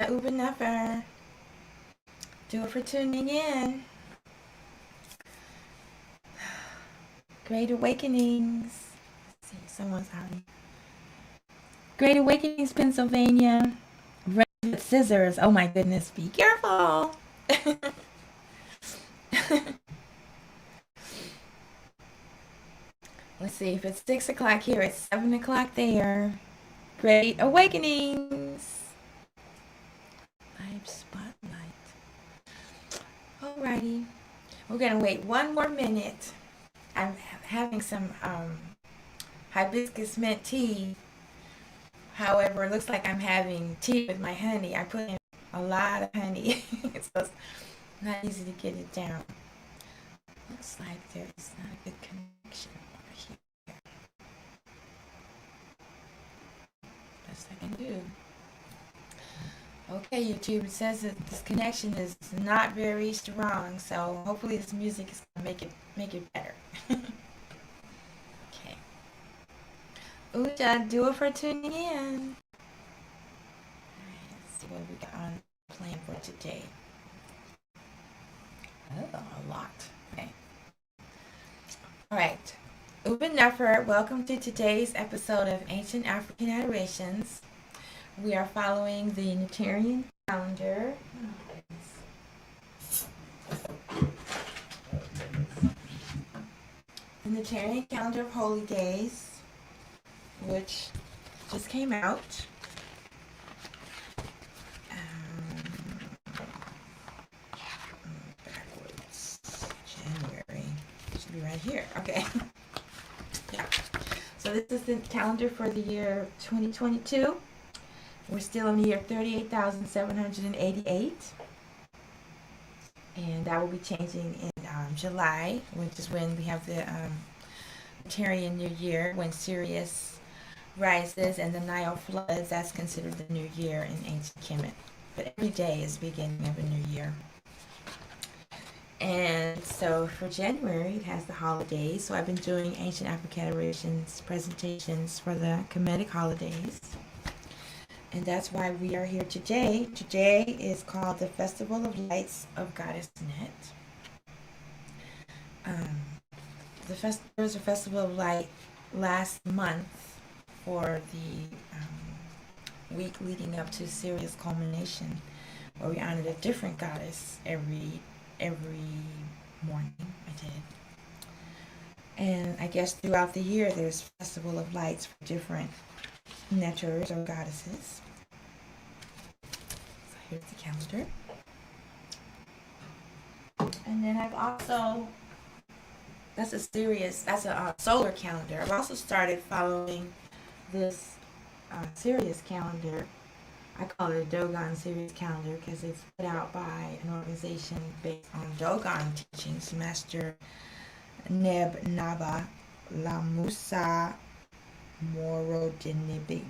Uber never. Do it for tuning in. Great Awakenings. Let's see, someone's out. Great Awakenings, Pennsylvania. Red scissors. Oh my goodness, be careful. Let's see, if it's 6 o'clock here, it's 7 o'clock there. Great Awakenings. Live spotlight. Alrighty. We're going to wait one more minute. I'm having some hibiscus mint tea. However, it looks like I'm having tea with my honey. I put in a lot of honey. So it's not easy to get it down. Looks like there's not a good connection over here. Best I can do. Okay, YouTube, it says that this connection is not very strong, so hopefully this music is going to make it better. Okay. Uja, do it for tuning in. Alright, let's see what we got on plan for today. Oh, a lot. Okay. Alright. Uben Nefer, welcome to today's episode of Ancient African Adorations. We are following the Neterian calendar. The Neterian calendar of holy days, which just came out. Backwards. January. It should be right here. Okay. Yeah. So this is the calendar for the year 2022. We're still in the year 38,788. And that will be changing in July, which is when we have the Neterian New Year, when Sirius rises and the Nile floods. That's considered the New Year in ancient Kemet. But every day is the beginning of a new year. And so for January, it has the holidays. So I've been doing Ancient African Adorations presentations for the Kemetic holidays. And that's why we are here today. Today is called the Festival of Lights of Goddess Net. There was a Festival of Light last month for the week leading up to Sirius culmination, where we honored a different goddess every morning. I did. And I guess throughout the year there's Festival of Lights for different Neters or goddesses. So here's the calendar. And then I've also, that's a solar calendar. I've also started following this Sirius calendar. I call it a Dogon Sirius calendar because it's put out by an organization based on Dogon teachings, Master Neb Naba Lamusa Morodinibi.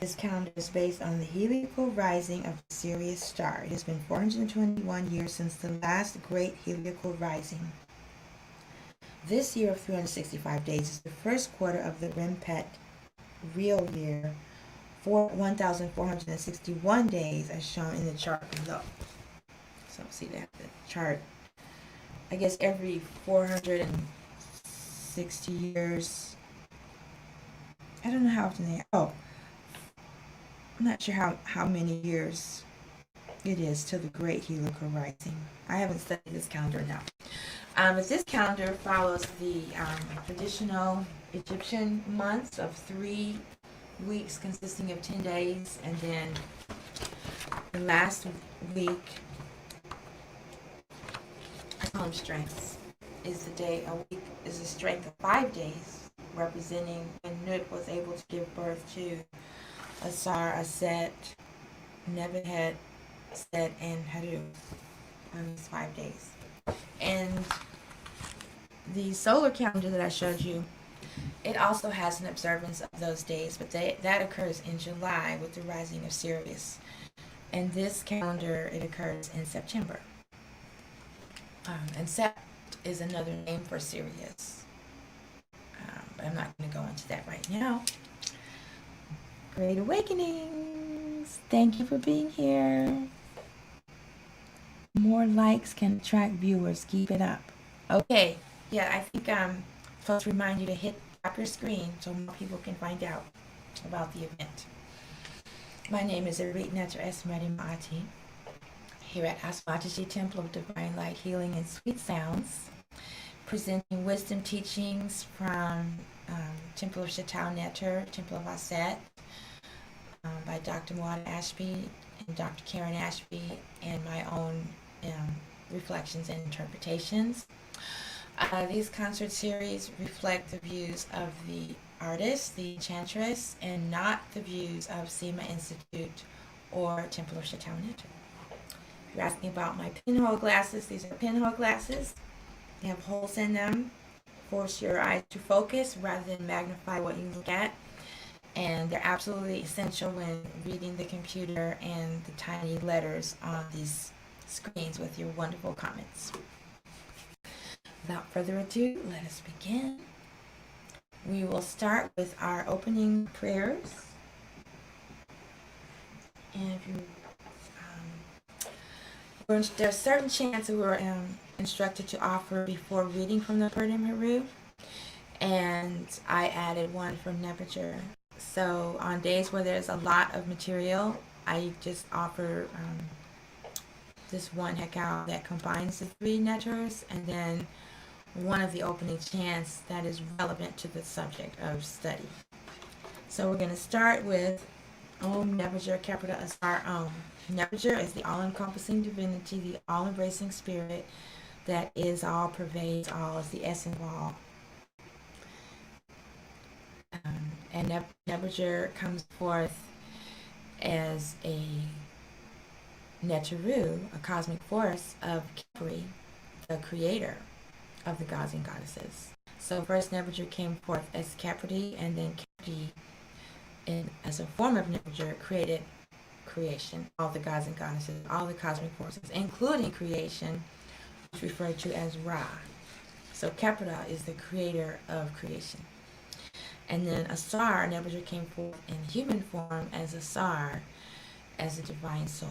This calendar is based on the heliacal rising of the Sirius star. It has been 421 years since the last great heliacal rising. This year of 365 days is the first quarter of the Rempet real year, for 1,461 days as shown in the chart below. So see that the chart, I guess every 460 years. I don't know how often they, I'm not sure how many years it is till the great heliacal rising. I haven't studied this calendar enough. But this calendar follows the traditional Egyptian months of 3 weeks consisting of 10 days, and then the last week, I call them strengths, is the day, a week is a strength of 5 days, representing when Nut was able to give birth to Asar, Aset, Nebuchadnezzar, Set, and Haru on these 5 days. And the solar calendar that I showed you, it also has an observance of those days, but that occurs in July with the rising of Sirius. And this calendar, it occurs in September. And Sept is another name for Sirius. but I'm not going to go into that right now. Great Awakenings. Thank you for being here. More likes can attract viewers. Keep it up. Okay. Yeah, I think I'm supposed to remind you to tap your screen so more people can find out about the event. My name is Arit Neter Maati, here at AstMaataJi, Temple of Divine Light, Healing, and Sweet Sounds, presenting wisdom teachings from Temple of Shetaut Neter, Temple of Aset, by Dr. Maati Ashby and Dr. Karen Ashby, and my own reflections and interpretations. These concert series reflect the views of the artist, the Chantress, and not the views of Sema Institute or Temple of Shetaut Neter. If you're asking about my pinhole glasses, these are pinhole glasses. They have holes in them. Force your eyes to focus rather than magnify what you look at. And they're absolutely essential when reading the computer and the tiny letters on these screens with your wonderful comments. Without further ado, let us begin. We will start with our opening prayers. And if you, there's certain chants that we're instructed to offer before reading from the Purdom Haru, and I added one from Nebuchadnezzar. So on days where there's a lot of material, I just offer this one hekau that combines the three neters, and then one of the opening chants that is relevant to the subject of study. So we're going to start with Om Nebuchadnezzar Capital Asar Om. Nebuchadnezzar is the all-encompassing divinity, the all-embracing spirit that is all, pervades all, is the essence of all. And Nebuchadnezzar comes forth as a Neteru, a cosmic force of Kepri, the creator of the gods and goddesses. So first Nebuchadnezzar came forth as Kepri, and then Kepri, as a form of Nebuchadnezzar, created creation, all the gods and goddesses, all the cosmic forces, including creation, which is referred to as Ra. So Kepra is the creator of creation. And then Asar, Nebuchadnezzar came forth in human form as Asar, as a divine soul.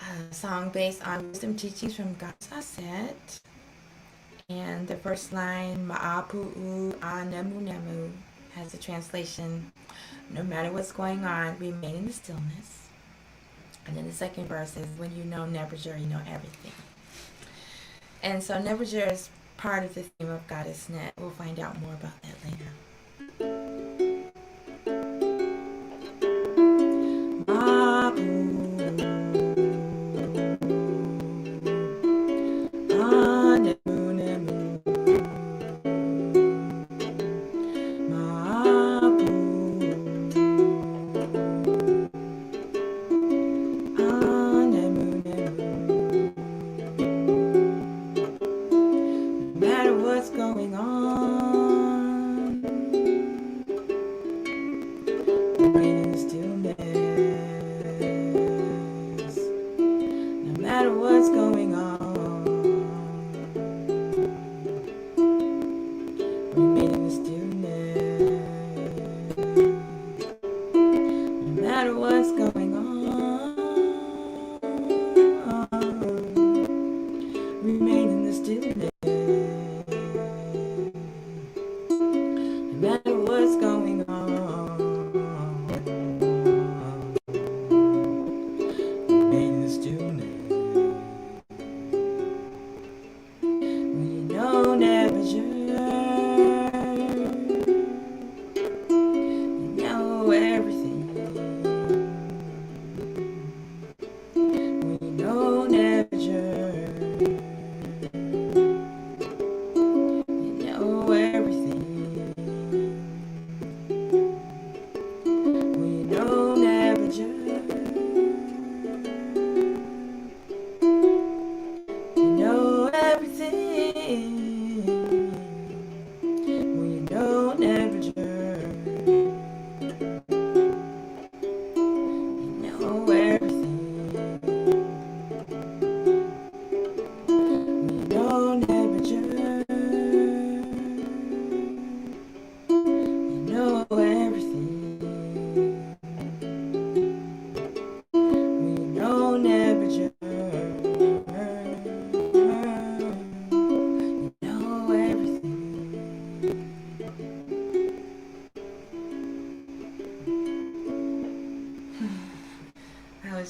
a song based on wisdom teachings from Goddess Aset. And the first line, Ma'apu'u Anemu Nemu, has the translation, no matter what's going on, remain in the stillness. And then the second verse is, when you know Nebuchadnezzar, you know everything. And so Nebuchadnezzar is part of the theme of Goddess Net. We'll find out more about that later.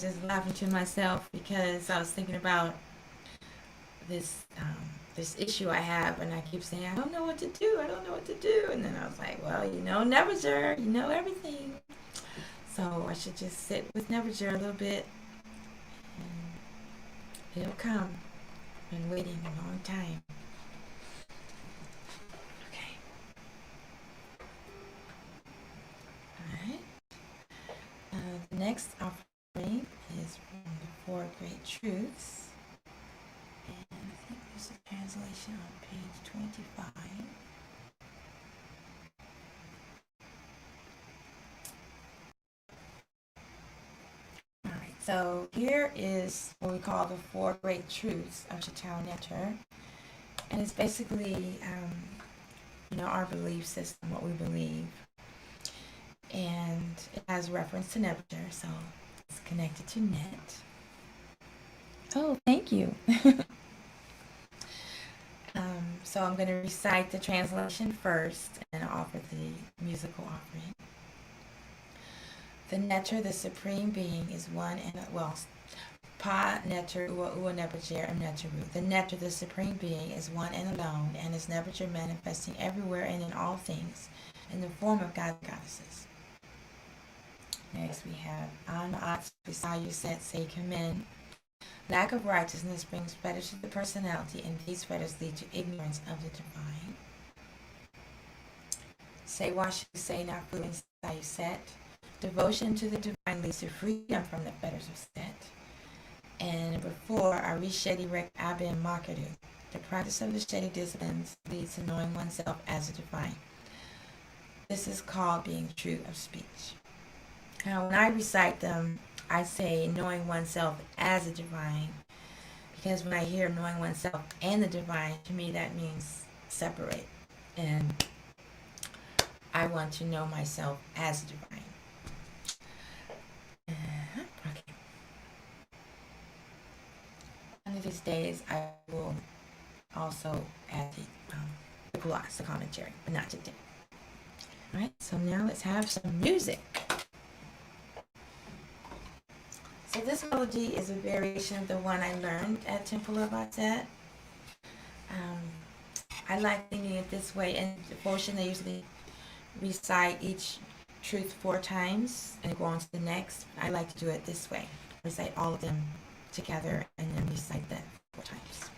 Just laughing to myself because I was thinking about this this issue I have, and I keep saying I don't know what to do. I don't know what to do, and then I was like, well, you know, Nebuchadnezzar, you know everything. So I should just sit with Nebuchadnezzar a little bit, and it'll come. I've been waiting a long time. Okay. All right. The next offering is from the Four Great Truths, and I think there's a translation on page 25. Alright, so here is what we call the Four Great Truths of Shetaut Neter, and it's basically our belief system, what we believe, and it has reference to Nebuchadnezzar, so it's connected to Net. Oh, thank you. So I'm going to recite the translation first and offer the musical offering. The Neter, the Supreme Being, is one and, Pa Neter Ua Ua Nebuchadnezzar and Neteru. The Neter, the Supreme Being, is one and alone, and is Nebuchadnezzar manifesting everywhere and in all things, in the form of God and goddesses. Next we have Amet Set Say Kemet. Lack of righteousness brings fetters to the personality, and these fetters lead to ignorance of the divine. Say Washu Say Nafu and Set. Devotion to the divine leads to freedom from the fetters of Set. And number 4, Arit Shedi Rek Abin Makadu. The practice of the Shedi disciplines leads to knowing oneself as a divine. This is called being true of speech. Now, when I recite them, I say knowing oneself as a divine, because when I hear knowing oneself and the divine, to me that means separate. And I want to know myself as a divine. Okay. practice days, I will also add the gloss, the commentary, but not today. Alright, so now let's have some music. So this melody is a variation of the one I learned at Temple of Shetaut. I like singing it this way. In devotion, they usually recite each truth 4 times and go on to the next. I like to do it this way. Recite all of them together and then recite that 4 times.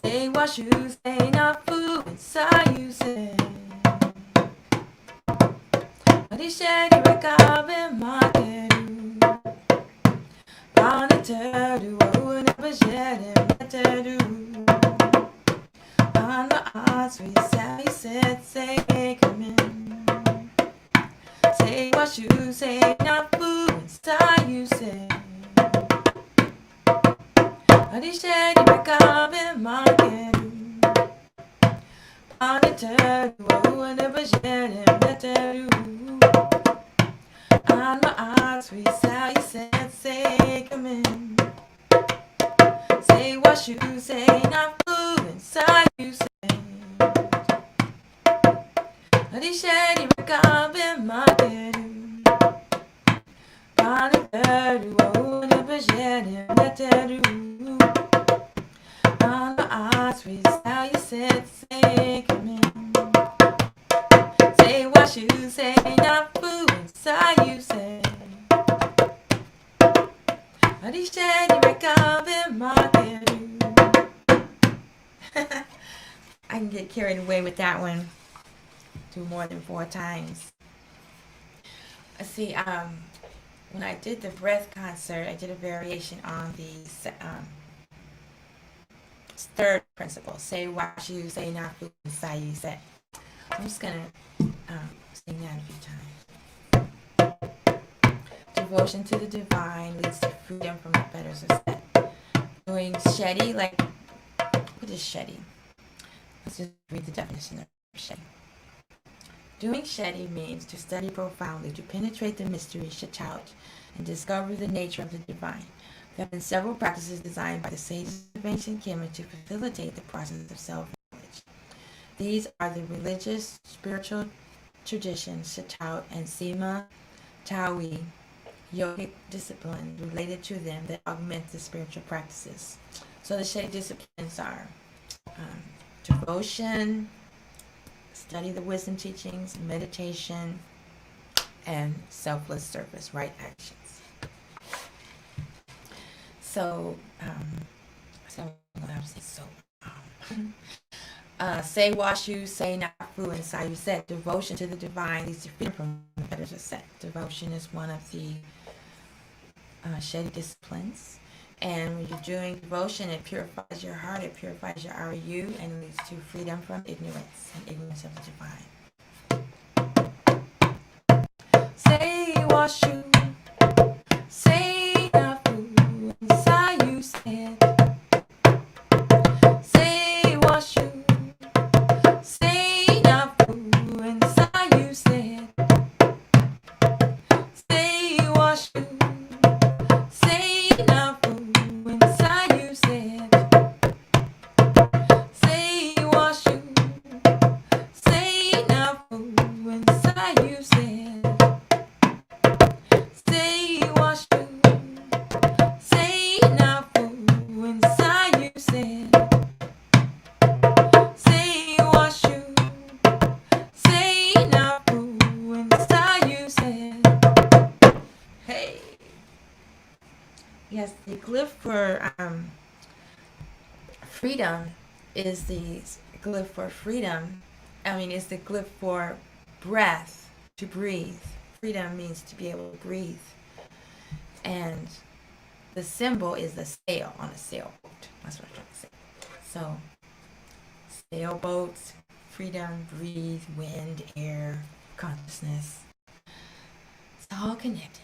Say what you say, not fool inside you say. Adishedi rekabe materu. Paneteru o nebajede materu. On the odds we say come in. Say what you say, not fool inside you say. Adishedi rekabe materu. Paneteru o nebajede materu. On my eyes, we say, come in. Say what you say, not fool inside you say. Adishedi rekabe materu. Paneteru o nebajede materu. On my eyes, we say, come in. Say what you say, not fool inside you say. Adishedi rekabe materu. I can get carried away with that one. Do more than 4 times. Let's see, when I did the breath concert, I did a variation on the 3rd principle. Say what you say, not fool inside you say. I'm just going to sing that a few times. Devotion to the divine leads to freedom from the fetters of sin. Doing Sheti, like, what is Sheti? Let's just read the definition of Sheti. Doing Sheti means to study profoundly, to penetrate the mystery Shetaut, and discover the nature of the divine. There have been several practices designed by the sages of ancient Kemet to facilitate the process of self-knowledge. These are the religious, spiritual traditions, Shetaut, and Sema Tawi, yogic disciplines related to them that augment the spiritual practices. So the Sheti disciplines are devotion, study the wisdom teachings, meditation, and selfless service, right actions. So, say wash you, say not fool inside you set. Devotion to the divine leads to freedom from the fetters of set. Devotion is one of the Sheti disciplines. And when you're doing devotion, it purifies your heart, it purifies your RU, and leads to freedom from ignorance and ignorance of the divine. Say wash you, say not fool inside you said. Say wash you, say not fool inside you said. Say wash you, say not fool inside you said. Say wash you, say not fool inside you said. Say wash you, say not fool inside you said. Say wash you, say not fool inside you said. Hey. Yes, the glyph for freedom is the glyph for freedom. It's the glyph for breath, to breathe. Freedom means to be able to breathe. And the symbol is the sail on a sailboat. That's what I'm trying to say. So, sailboats, freedom, breathe, wind, air, consciousness. It's all connected.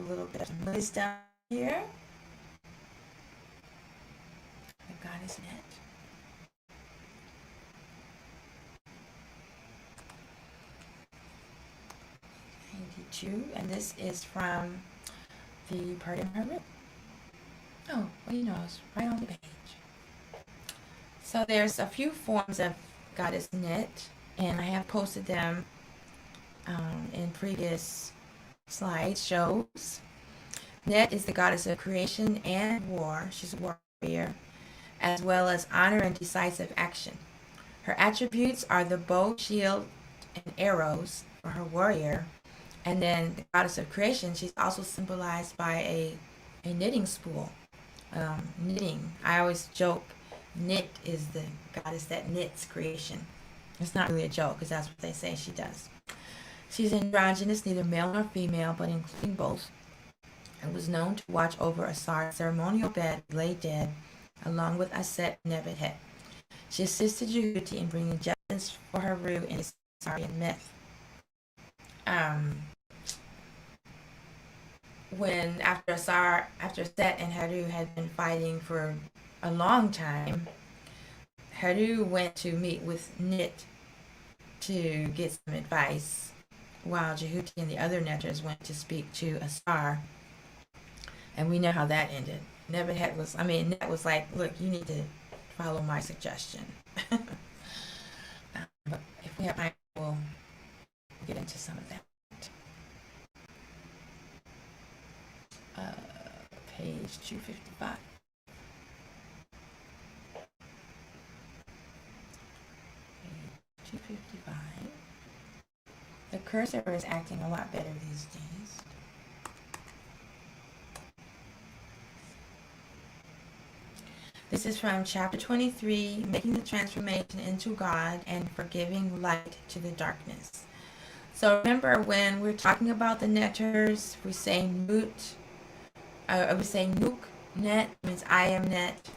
a little bit of wisdom here. The goddess Net. And this is from the part in Arit. Oh, well, you know, it's right on the page. So there's a few forms of goddess Net, and I have posted them in previous slideshows. Net is the goddess of creation and war. She's a warrior, as well as honor and decisive action. Her attributes are the bow, shield, and arrows for her warrior. And then the goddess of creation, she's also symbolized by a knitting spool. Knitting. I always joke, knit is the goddess that knits creation. It's not really a joke, because that's what they say she does. She's androgynous, neither male nor female, but including both, and was known to watch over Asar's ceremonial bed, lay dead, along with Aset and Nebuchadnezzar. She assisted Jehuti in bringing justice for her root in the Asarian myth. When after Set and Heru had been fighting for a long time, Heru went to meet with Nit to get some advice, while Jehuti and the other Neters went to speak to Asar. And we know how that ended. Net was like, look, you need to follow my suggestion. But if we have time, we'll get into some of that. Page 255. Page 255. The cursor is acting a lot better these days. This is from chapter 23, Making the Transformation into God and Forgiving Light to the Darkness. So remember, when we're talking about the Neters, we say Nut. We say Nuk, Net, means I am Net.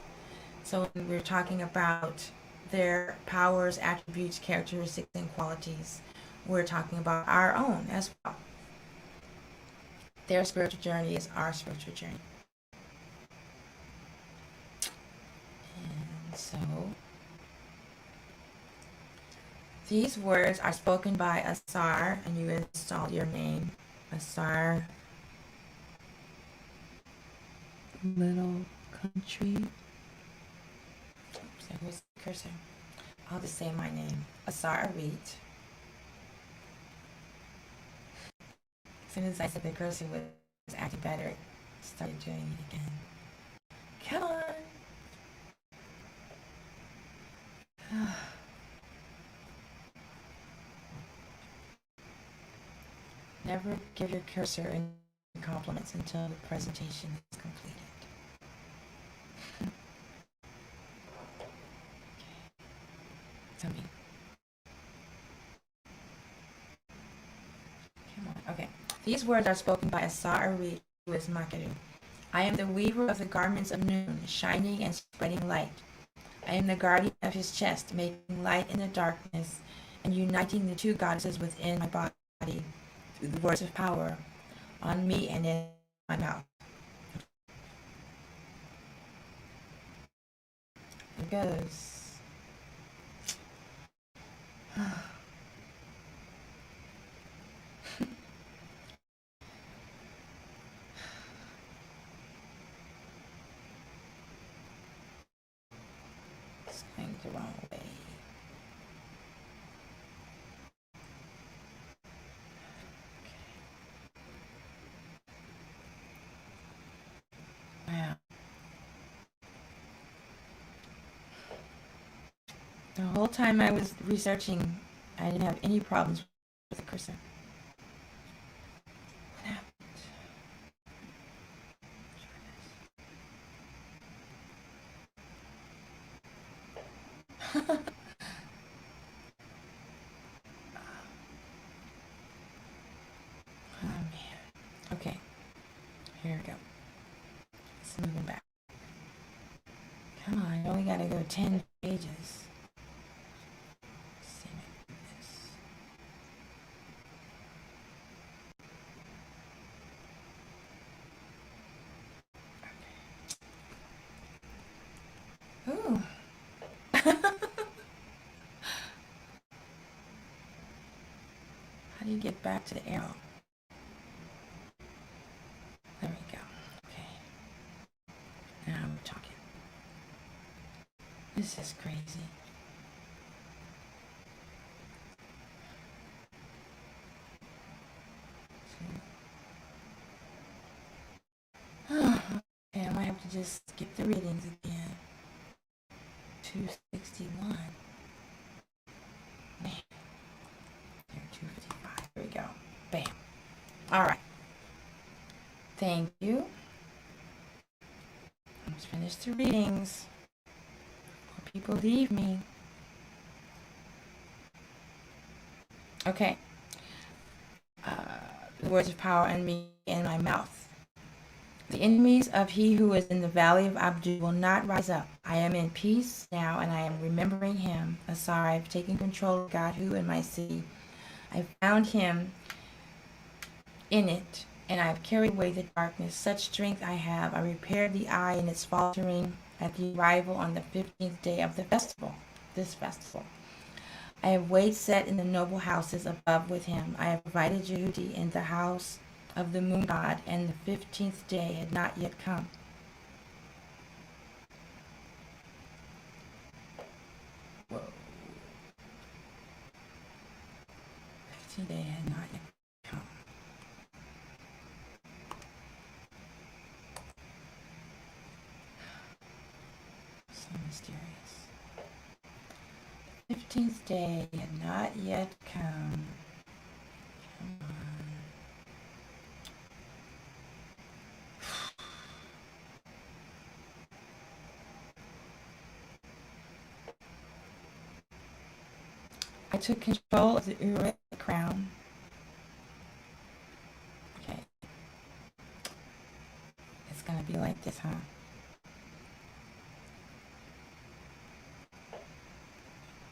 So when we're talking about their powers, attributes, characteristics, and qualities, we're talking about our own as well. Their spiritual journey is our spiritual journey. And so, these words are spoken by Asar, and you install your name, Asar. Little country. Oops, where's the cursor? I'll just say my name, Asar Arit. As soon as I said the cursor was acting better, it started doing it again. Come on. Never give your cursor any compliments until the presentation is completed. Tell me. Come on. Okay. These words are spoken by Asar Arit, who is Makeru. I am the weaver of the garments of noon, shining and spreading light. I am the guardian of his chest, making light in the darkness and uniting the two goddesses within my body through the words of power on me and in my mouth. It goes. It's going the wrong way. Wow. The whole time I was researching, I didn't have any problems with the cursor. What happened? Oh man. Okay. Here we go. It's moving back. Come on, I only gotta go 10 pages. get back to the arrow. There we go. Okay. Now we're talking. This is crazy. Okay, I might have to just skip the readings again. 261. Man. Here, 255. Here we go. Bam. All right. Thank you. Let's finish the readings before people leave me. Okay. The words of power and me in my mouth. The enemies of he who is in the valley of Abdu will not rise up. I am in peace now, and I am remembering him. Asar, I have taken control of God who in my city. I found him in it, and I have carried away the darkness. Such strength I have. I repaired the eye in its faltering at the arrival on the 15th day of the festival, this festival. I have weighed set in the noble houses above with him. I have provided Jehudi in the house of the moon god, and the 15th day had not yet come. Whoa. 15th day had not yet come. So mysterious. 15th day had not yet come. Come on. I took control of the Arit crown. Okay. It's going to be like this, huh?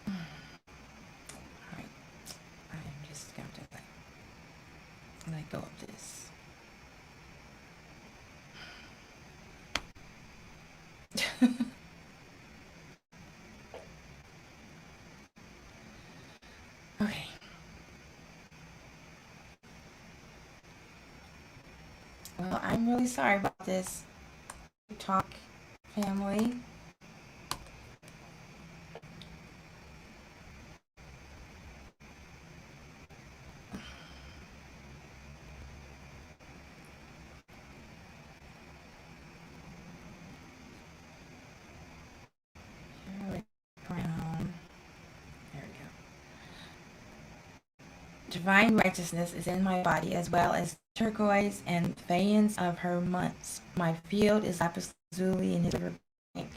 Alright. I'm just going to let go of this. Okay. Well, I'm really sorry about this. Talk, family. Divine righteousness is in my body, as well as turquoise and faience of her months. My field is lapis lazuli in his river bank.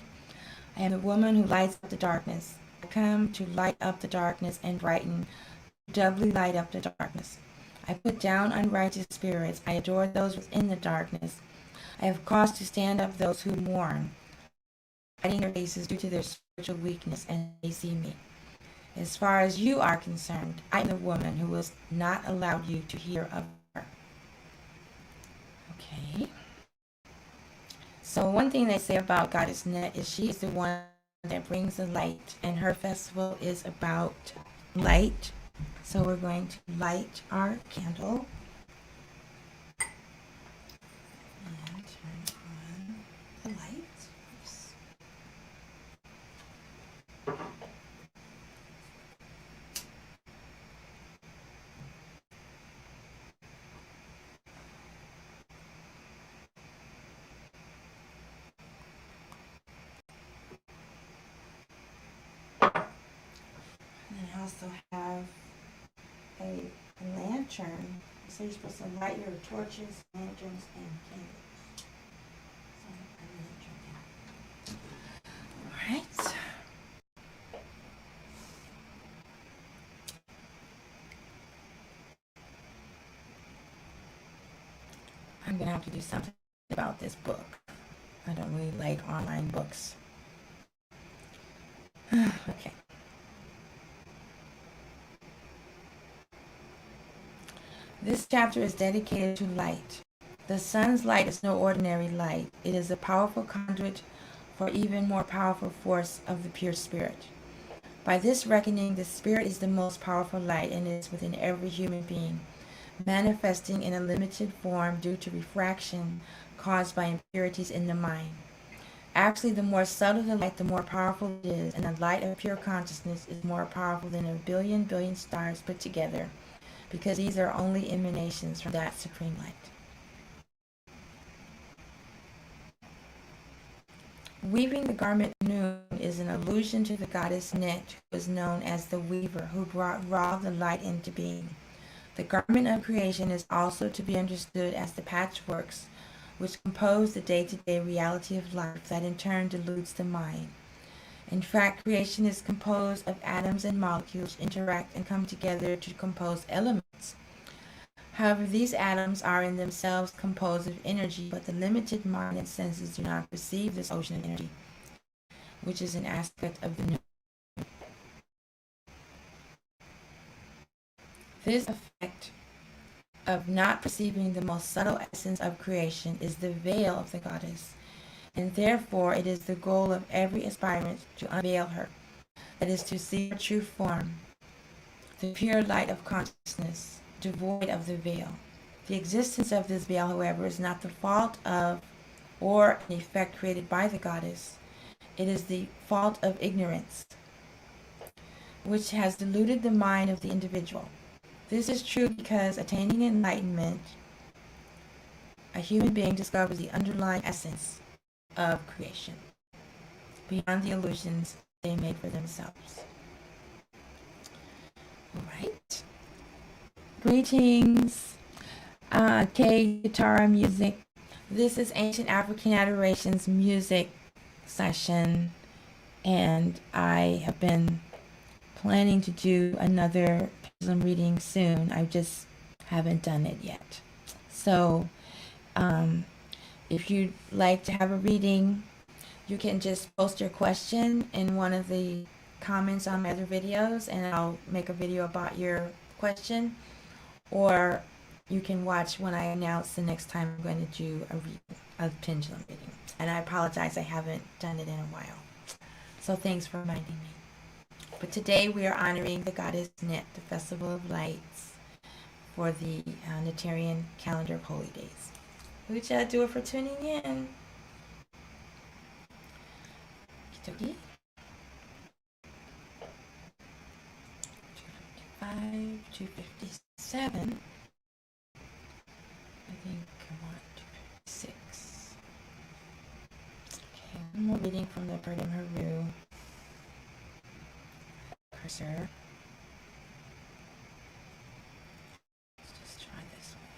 I am the woman who lights up the darkness. I come to light up the darkness and brighten, doubly light up the darkness. I put down unrighteous spirits. I adore those within the darkness. I have caused to stand up those who mourn, hiding their faces due to their spiritual weakness, and they see me. As far as you are concerned, I am the woman who has not allowed you to hear of her. Okay. So one thing they say about Goddess Net is she is the one that brings the light, and her festival is about light. So we're going to light our candle. And turn on the light. Oops. Also have a lantern. So you're supposed to light your torches, lanterns, and candles. So a lantern. All right. I'm gonna have to do something about this book. I don't really like online books. Okay. This chapter is dedicated to light. The sun's light is no ordinary light. It is a powerful conduit for even more powerful force of the pure spirit. By this reckoning, the spirit is the most powerful light and is within every human being, manifesting in a limited form due to refraction caused by impurities in the mind. Actually, the more subtle the light, the more powerful it is, and the light of pure consciousness is more powerful than a billion stars put together, because these are only emanations from that supreme light. Weaving the garment noon is an allusion to the goddess Net, who was known as the weaver, who brought Ra the light into being. The garment of creation is also to be understood as the patchworks which compose the day-to-day reality of life that in turn deludes the mind. In fact, creation is composed of atoms and molecules which interact and come together to compose elements. However, these atoms are in themselves composed of energy, but the limited mind and senses do not perceive this ocean of energy, which is an aspect of the new. This effect of not perceiving the most subtle essence of creation is the veil of the goddess, and therefore it is the goal of every aspirant to unveil her, that is, to see her true form, the pure light of consciousness, devoid of the veil. The existence of this veil, however, is not the fault of or an effect created by the goddess. It is the fault of ignorance, which has deluded the mind of the individual. This is true because, attaining enlightenment, a human being discovers the underlying essence of creation, beyond the illusions they made for themselves. All right. Greetings, guitar music. This is Ancient African Adorations music session, and I have been planning to do another pendulum reading soon. I just haven't done it yet. So if you'd like to have a reading, you can just post your question in one of the comments on my other videos, and I'll make a video about your question, or you can watch when I announce the next time I'm going to do a pendulum reading. And I apologize, I haven't done it in a while. So thanks for reminding me. But today we are honoring the goddess Net, the Festival of Lights, for the Neterian calendar of holy days. Tchiya, do it for tuning in. 255, 257. I think I want 256. Okay, one more reading from the Bird in Haru. Cursor. Let's just try this one.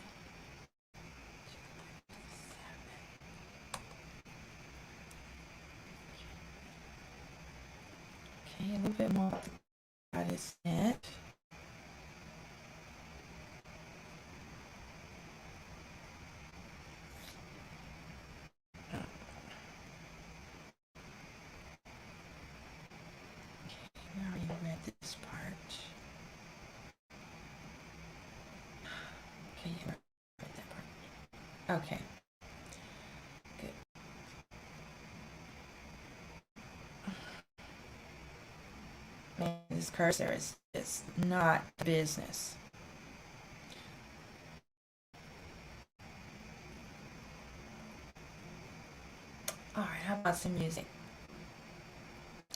257. Okay, a little bit more about the goddess Net. This part. Okay, you read that part. Okay. Good. Man, this cursor is just not business. Alright, how about some music?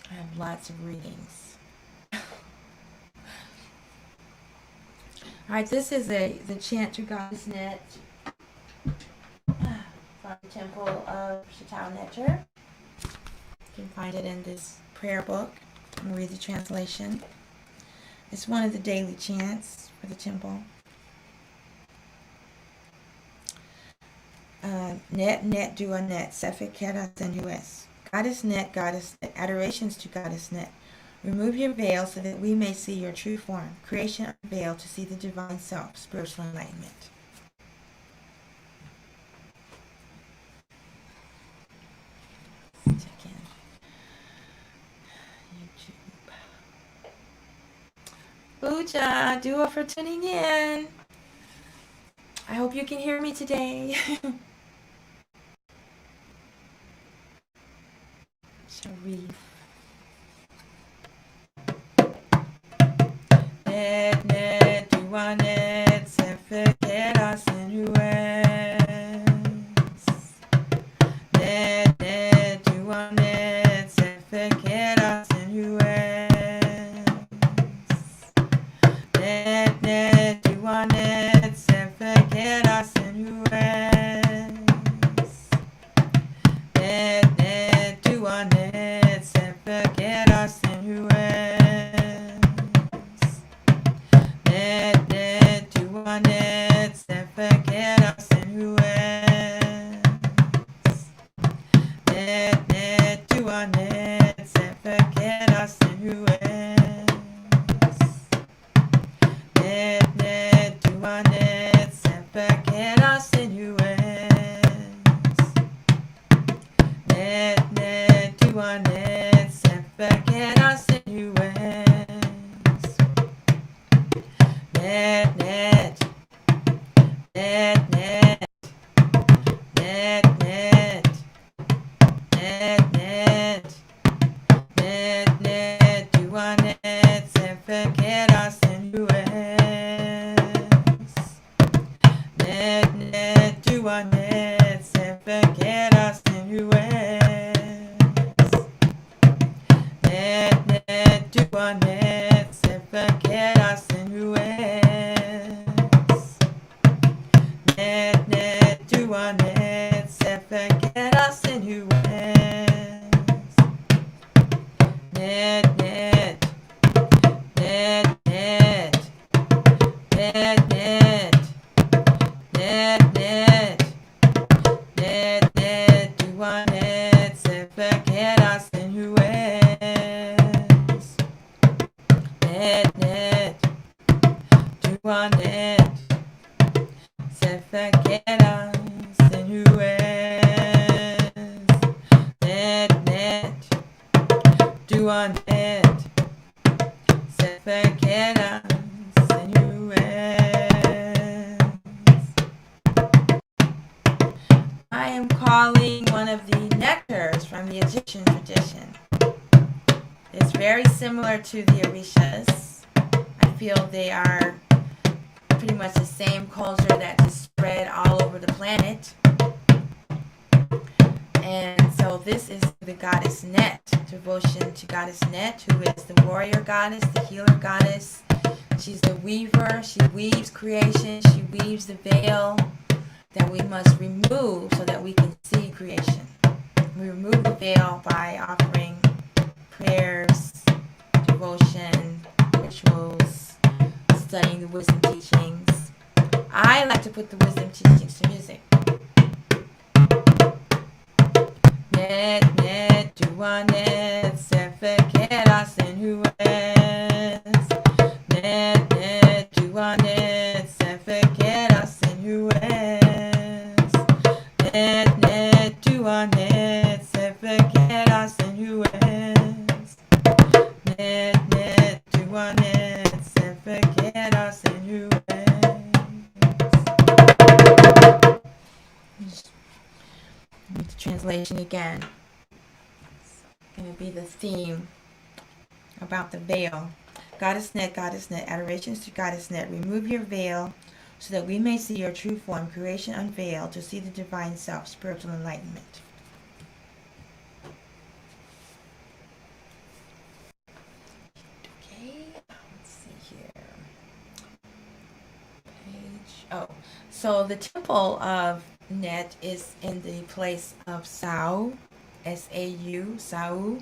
I have lots of readings. Alright, this is the chant to goddess Net from the Temple of Shetaut Neter. You can find it in this prayer book. I'm going to read the translation. It's one of the daily chants for the temple. Net, dua net, sefik kera senhues. Goddess Net, adorations to goddess Net. Remove your veil so that we may see your true form. Creation unveiled to see the divine self, spiritual enlightenment. Let's check in. YouTube. Tchiya, do it for tuning in. I hope you can hear me today. Shall read. Anet Sefekeras in US. Net to Anet Sefekeras in US. Net to Anet Sefekeras in US. Net to Anet Sefekeras in US. Net to Anet Sefekeras in US. Net to Anet Sefekeras in US. Net to Anet Sefekeras in US. Net to Anet Sefekeras in US. Net net net net net net net to Anet Sefekeras in US. Net to Anet Sefekeras in US. Net to Anet Sefekeras in US. Net to Anet Sefekeras in US. Net net net net net net to Anet Sefekeras in US. Net to Anet Sefekeras in US. Net to Anet Sefekeras in US. I am calling one of the nectars from the Egyptian tradition. It's very similar to the Orishas. I feel they are pretty much the same culture that is spread all over the planet. And so this is the goddess Net, devotion to goddess Net, who is the warrior goddess, the healer goddess. She's the weaver. She weaves creation. She weaves the veil that we must remove so that we can see creation. We remove the veil by offering prayers, devotion, rituals, studying the wisdom teachings. I like to put the wisdom teachings to music. Net to Anet Sefekeras in US. Net to Anet Sefekeras in US. Net to Anet Sefekeras in US. Net to Anet Sefekeras in US. Read the translation again. It's going to be the theme about the veil. Goddess Net, adorations to Goddess Net. Remove your veil so that we may see your true form, creation unveiled, to see the divine self, spiritual enlightenment. Okay, let's see here. So the Temple of Net is in the place of Sau, S-A-U, Sau.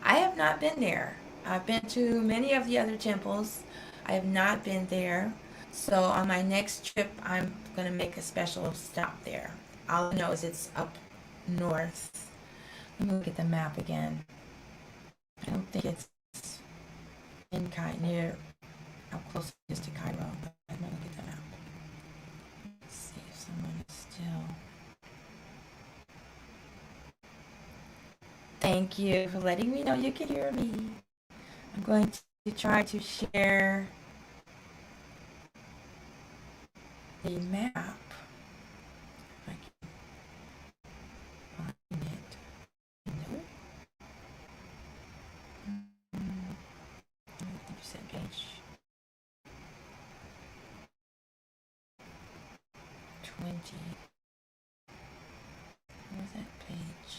I have not been there. I've been to many of the other temples. I have not been there. So on my next trip, I'm going to make a special stop there. All I know is it's up north. Let me look at the map again. I don't think it's in near how close it is to Cairo. I'm going to look at the map. Let's see if someone is still. Thank you for letting me know you can hear me. I'm going to try to share the map. If I can find it. No. I think you said page. Where's that page?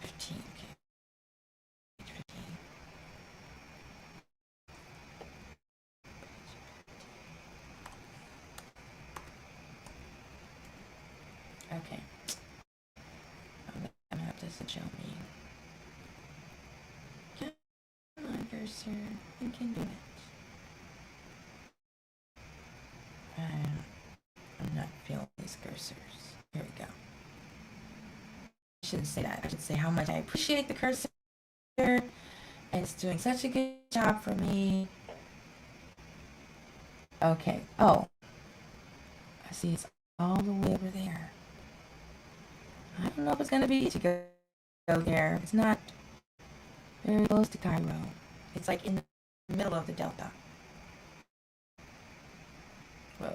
15. Okay. Page 15. Okay. I'm gonna have this to show me. Come on, cursor. You can do it. I'm not feeling these cursors. Here we go. I shouldn't say that. I should say how much I appreciate the cursor. And it's doing such a good job for me. Okay. Oh. I see it's all the way over there. I don't know if it's going to be easy to go there. It's not very close to Cairo. It's like in the middle of the delta. Whoa.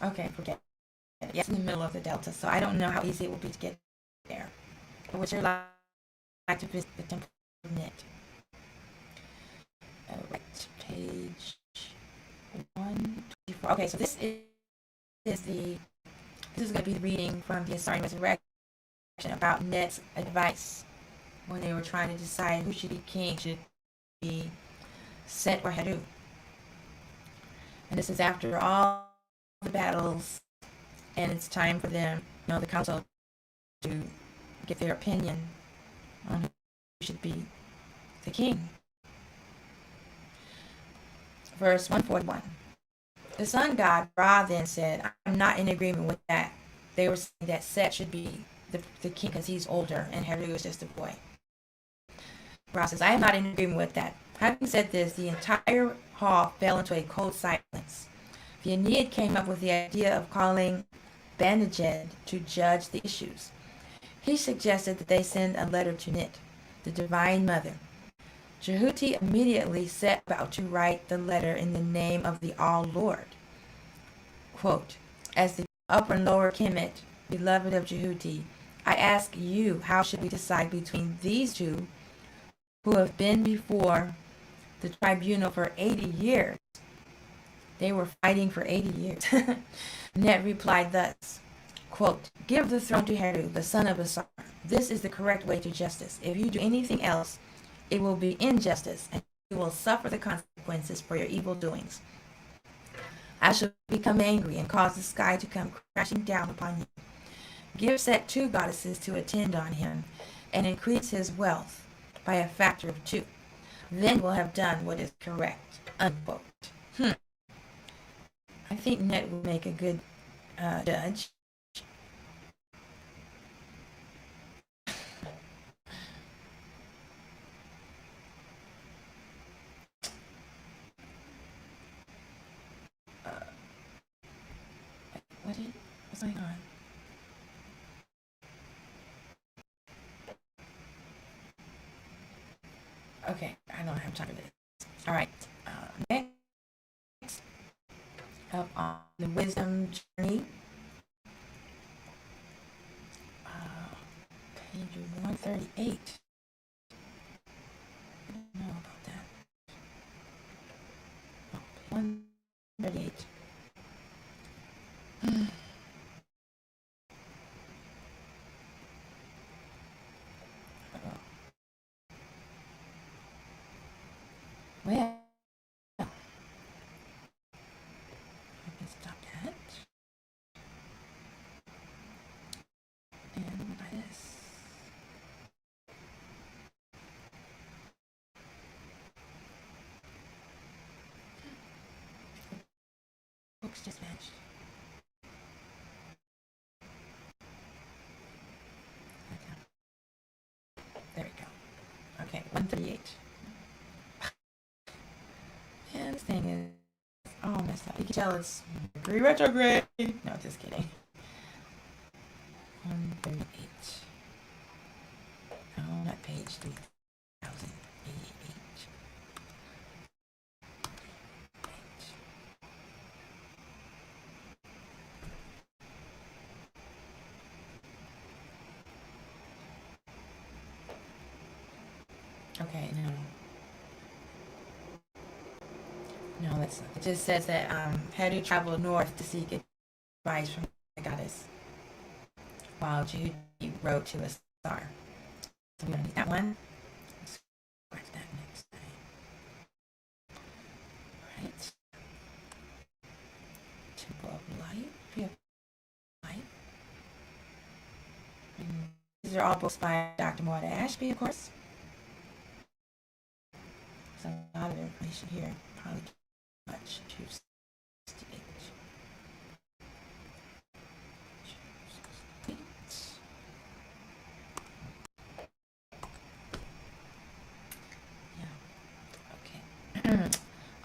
Okay, forget it. Yes, in the middle of the delta, so I don't know how easy it will be to get there. But would you like to visit the Temple of Neter? Right, page 124. Okay, so this is going to be the reading from the Assyrian Resurrection about Net's advice when they were trying to decide who should be king, should it be Set or Heru. And this is after all the battles, and it's time for them, the council, to get their opinion on who should be the king. Verse 141. The sun god Ra then said, I'm not in agreement with that. They were saying that Set should be the king because he's older and Heru is just a boy. Ra says, I am not in agreement with that. Having said this, the entire hall fell into a cold silence. The Aeneid came up with the idea of calling AstMaataJi to judge the issues. He suggested that they send a letter to Nit, the Divine Mother. Jehuti immediately set about to write the letter in the name of the All-Lord. Quote, as the upper and lower Kemet, beloved of Jehuti, I ask you, how should we decide between these two who have been before the tribunal for 80 years? They were fighting for 80 years. Net replied thus, quote, give the throne to Heru, the son of Asar. This is the correct way to justice. If you do anything else, it will be injustice, and you will suffer the consequences for your evil doings. I shall become angry and cause the sky to come crashing down upon you. Give Set 2 goddesses to attend on him, and increase his wealth by a factor of 2. Then we'll have done what is correct. Unquote. I think Net will make a good judge. What's going on? Okay, I don't have time for this. All right, next up on the wisdom journey, page 138. I don't know about that. Oh, 138. Well, I can stop that. And by this. Books just matched. Okay. There we go. Okay, 138. And this thing is all messed up. You can tell it's Mercury retrograde. No, just kidding. 138. Oh, not page 3088. Okay, now No, it just says that Hedu traveled north to seek advice from the goddess, while Judy wrote to a star. So we don't need that one. Let's scratch that next thing. Right. Temple of Light. Light. And these are all books by Dr. Maati Ashby, of course. There's a lot of information here. Probably too much to stage.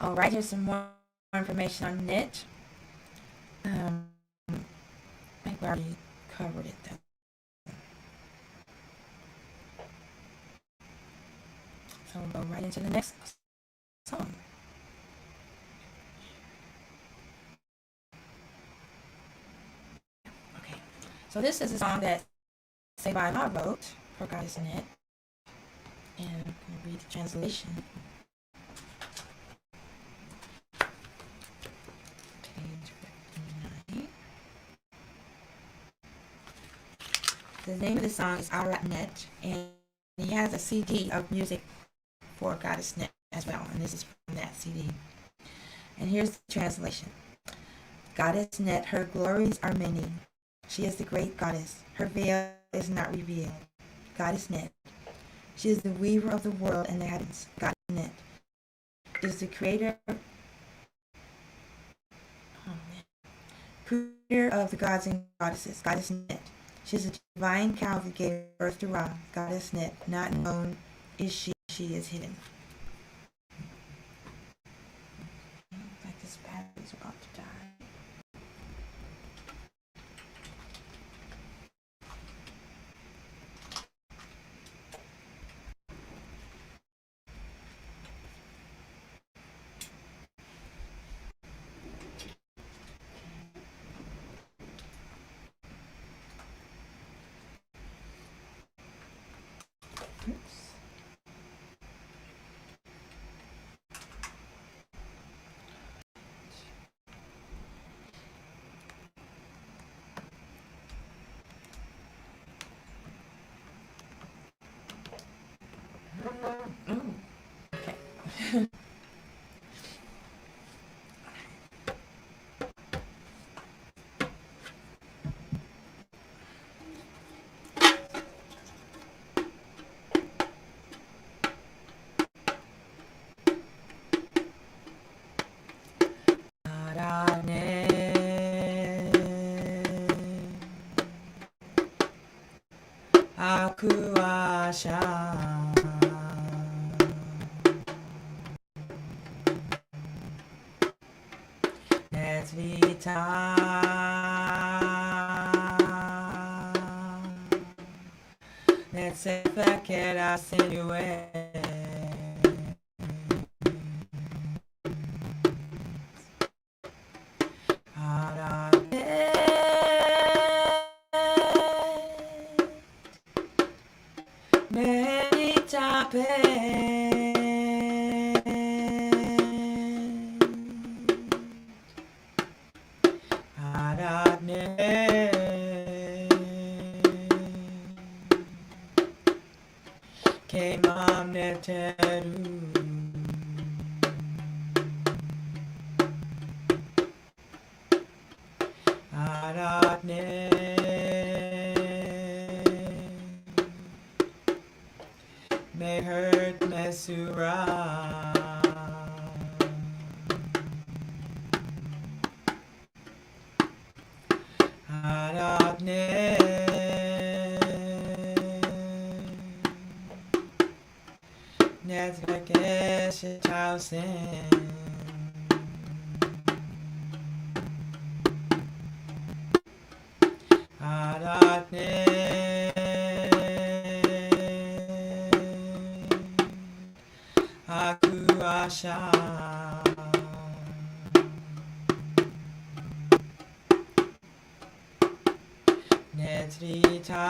All right, here's some more information on Net. I think we already covered it though. So we'll go right into the next song. Okay, so this is a song that Sema wrote for Goddess Net, and I'm going to read the translation. The name of the song is Amet, and he has a CD of music for Goddess Net as well, and this is from that CD. And here's the translation. Goddess Net, her glories are many. She is the great goddess. Her veil is not revealed. Goddess Net. She is the weaver of the world and the heavens. Goddess Net. She is the creator of the gods and goddesses. Goddess Net. She is a divine cow that gave birth to Ra. Goddess Net. Not known is she. She is hidden. Looks like this battery's about to die. Okay. Akuasha Netvita Netsefekera Sinue Chateau Akuasha Netrita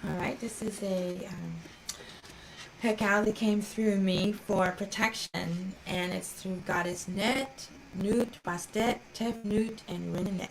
Alright, this is a Hekau that came through me for protection, and it's through Goddess Net, Nut, Bastet, Tef, Nut, and Renenet.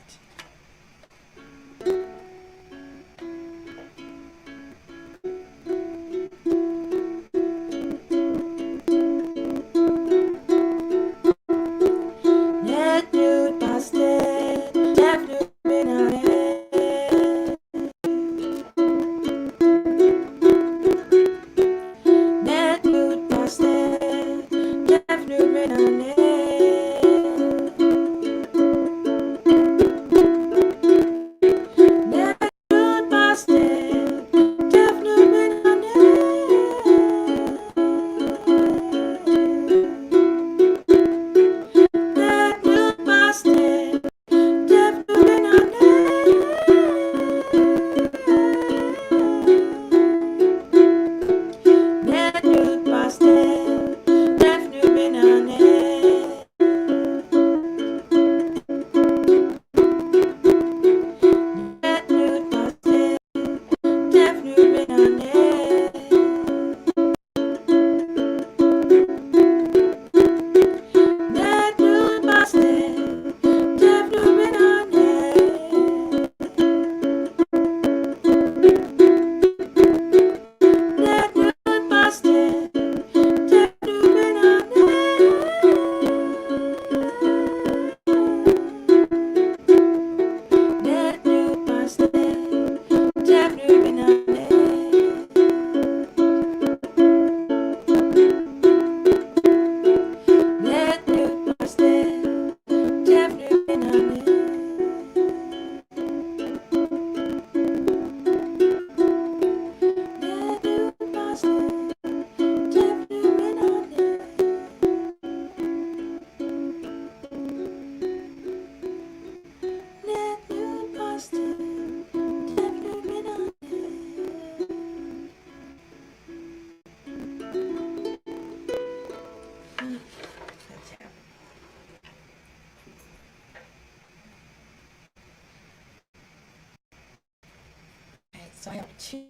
So I have two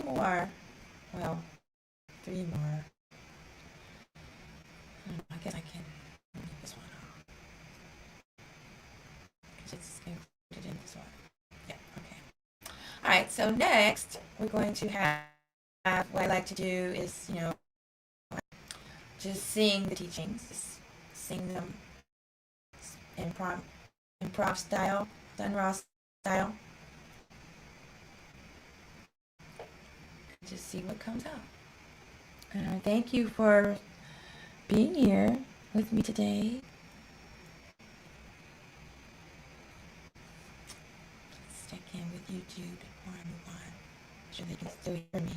more, well, three more. I guess I can leave this one off. Just include it in this one. Yeah, okay. All right, so next we're going to have what I like to do is, just sing the teachings, just sing them in improv style, Sun Ra style. just see what comes out. Thank you for being here with me today. Let's check in with YouTube before I move on. I'm sure they can still hear me.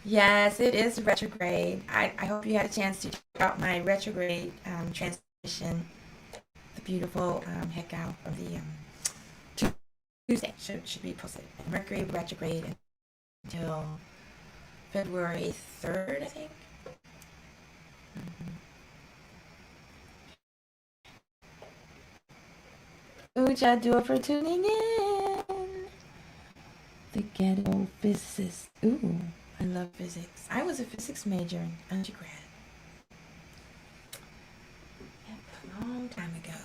Yes, it is retrograde. I hope you had a chance to check out my retrograde transmission, the beautiful heck out of the Tuesday should be posted. Mercury retrograde until February 3rd, I think. Uja Dua for tuning in. The ghetto physicist. Ooh, I love physics. I was a physics major in undergrad. Yep, a long time ago.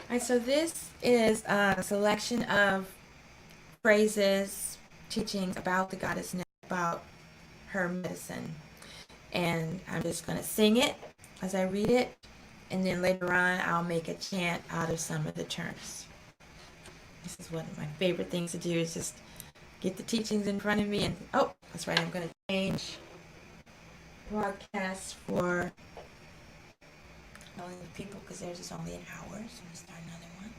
Alright, so this is a selection of phrases, teachings about the goddess Neter, about her medicine. And I'm just going to sing it as I read it. And then later on, I'll make a chant out of some of the terms. This is one of my favorite things to do, is just get the teachings in front of me. And oh, that's right, I'm going to change broadcast for only the people, because theirs is only an hour. So I'm going to start another one.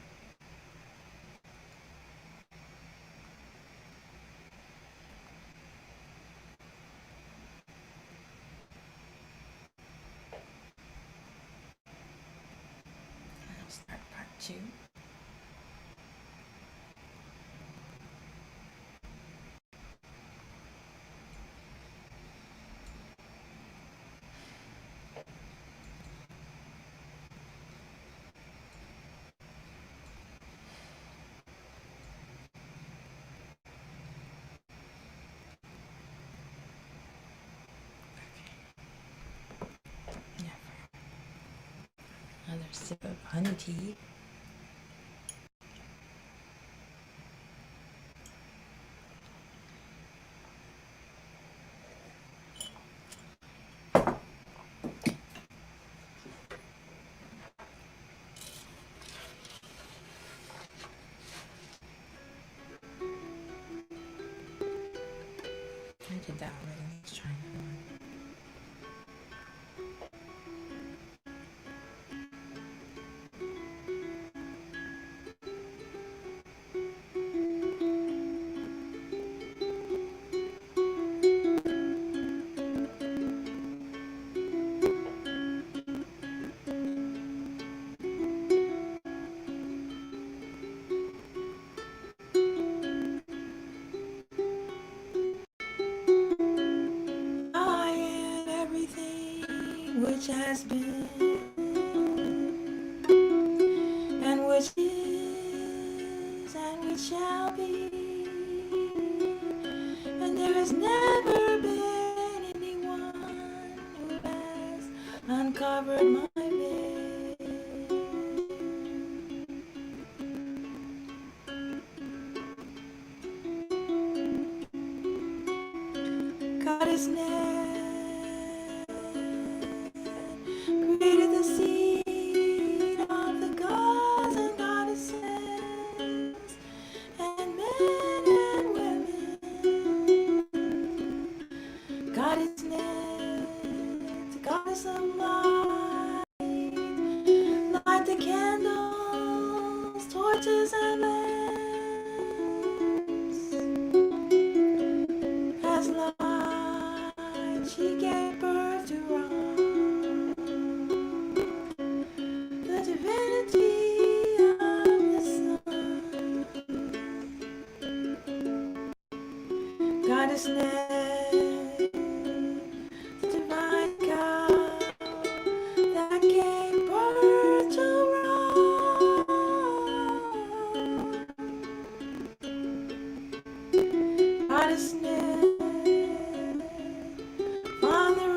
I'll start part 2. Another sip of honey tea. I did that already. Let's try another one. Which has been and which is and which shall be, and there has never been anyone who has uncovered my veil. Goddess Neter created the seed of the gods and goddesses, and men and women. Goddess Neter, the goddess of light, light the candles, torches, and lamps. As light, she gave birth to Ra, the divinity of the sun. Goddess Neter, the divine cow that gave birth to Ra. Goddess Neter, Father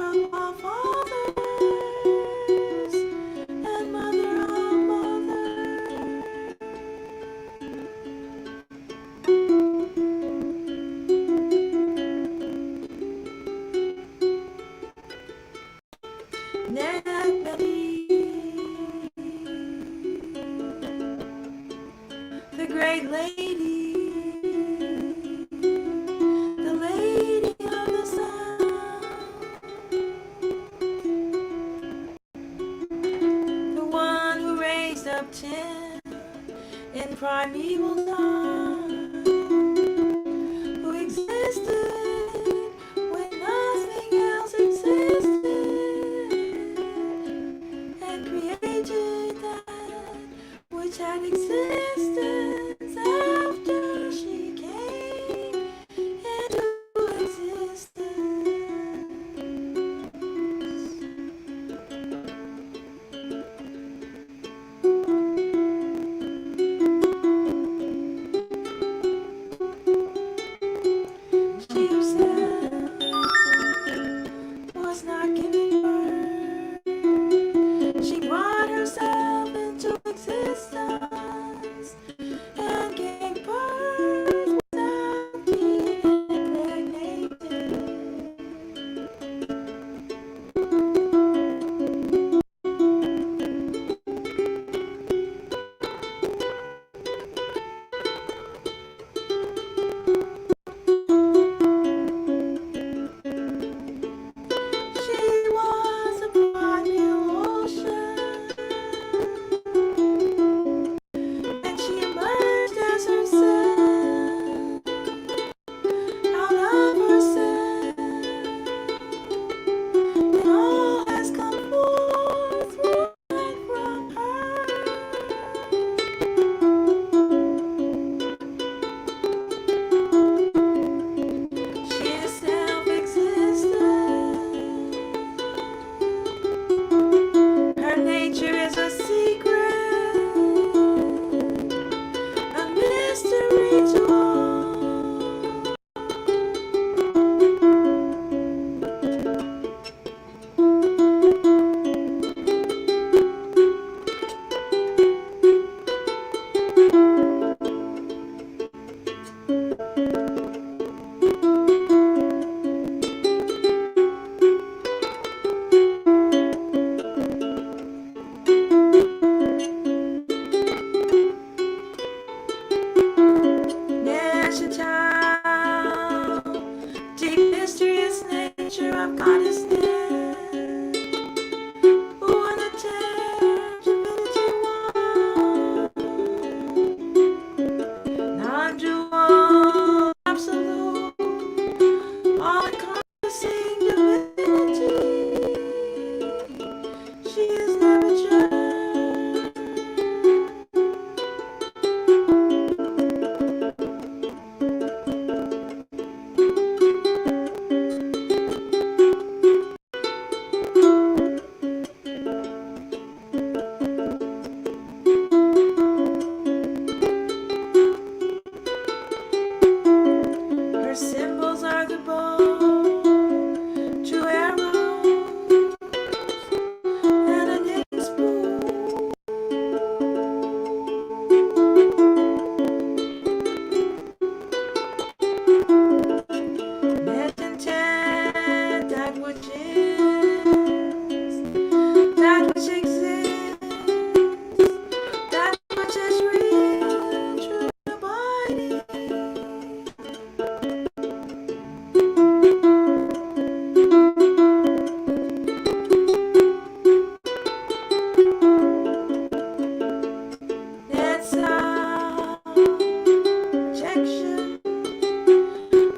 primeval time, who existed when nothing else existed, and created that which had existence after she came into existence. She herself was not given birth. She brought herself into existence and gave birth without being impregnated. She was a primeval ocean, and she emerged as herself, out of herself, and all has come forth right from her. She is self-existent. Her nature is a secret, a mystery to all. Chateau, deep mysterious nature of goddessness, who on the terms divinity one, non-dual, absolute, all-encompassing divinity. She is never judged. Her symbols are the bow, two arrows, and a knitting spoon. Net intent, that which is, that which exists, that which is real, true, abiding. That's our projection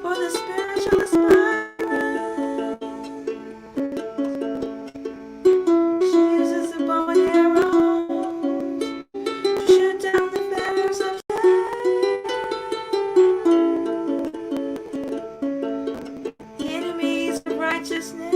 for the spiritual aspirant. She uses the bow and arrows to shoot down the fetters of death, the enemies of righteousness.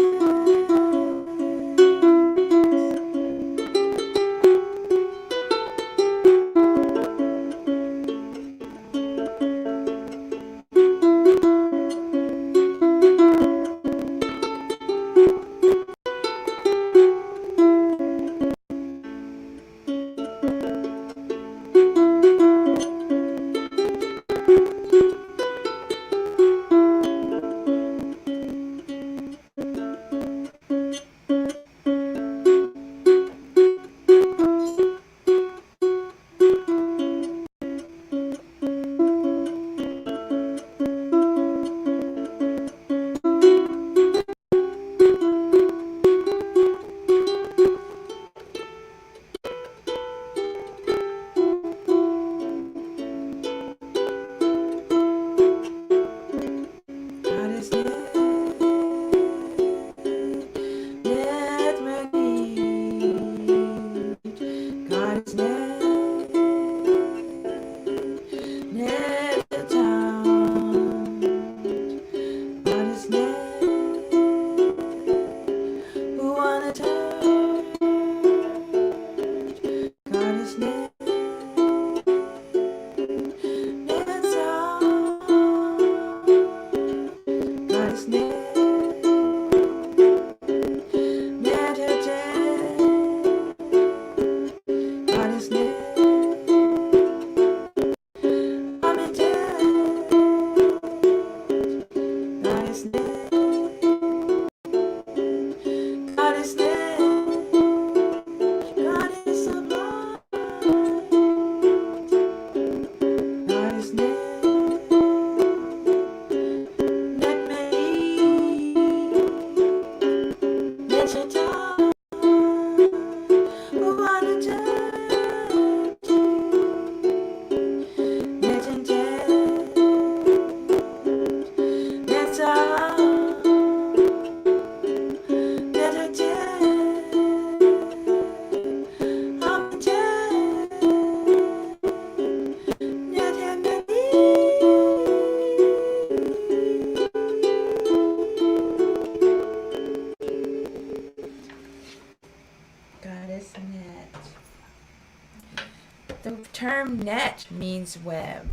The term net means web.